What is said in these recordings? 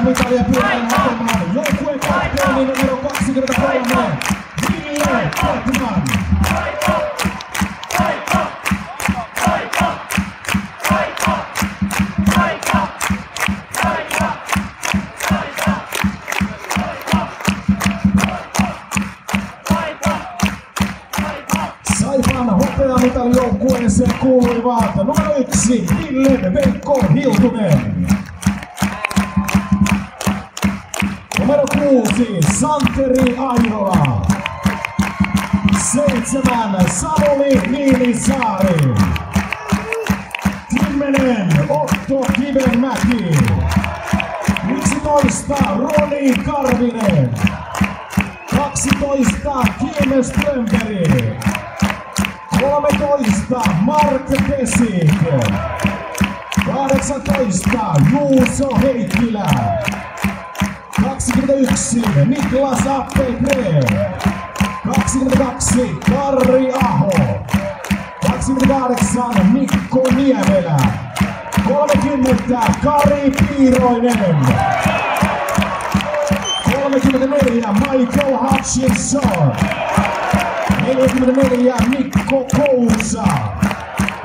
mitalia pyörän hakemaan. Joukkueen kapteeni numero 23, Ville Bäckman. Saipan hopeamitalijoukkueeseen kuuluivat numero 1 Ville Veikko Hiltunen. Numero 6 Santeri Airola. 7 Samuli Niinisaari. 10 Otto Kivenmäki. 11 Roni Karvinen. 12 Kim Strömberg. 13 Mark Pesik. 18 Juuso Heikkilä. 21 Niklas Appelgren. 22 Karri Aho. 28 Mikko Niemelä. 30 Kari Piiroinen. 34 Michael Hutchinson. 44 Mikko Kousa.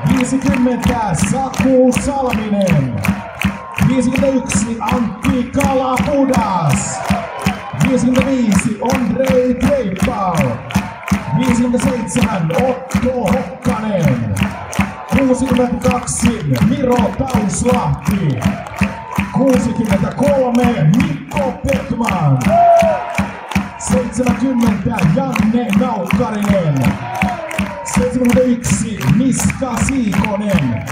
50 Saku Salminen. 51 Antti Kalapudas. 55 Ondrej Treipal. 57 Otto Hokkanen. 62 Miro Tauslahti. 63 Mikko Bäckman. 70 Janne Naukkarinen. 71 Miska Siikonen.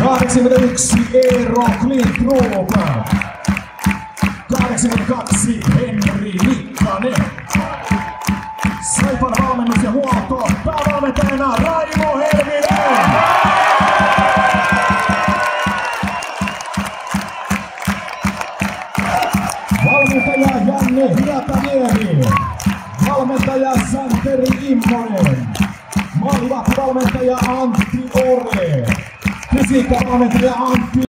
81 Eero Klintrup. 82 Henri Mikkanen. Saipan valmennus ja huolto. Päävalmentajana Raimo Helminen. Valmentaja Janne Hietaniemi. Valmentaja Santeri Immonen. Maalivahti valmentaja Antti Ore. Fysiikka valmentaja Antti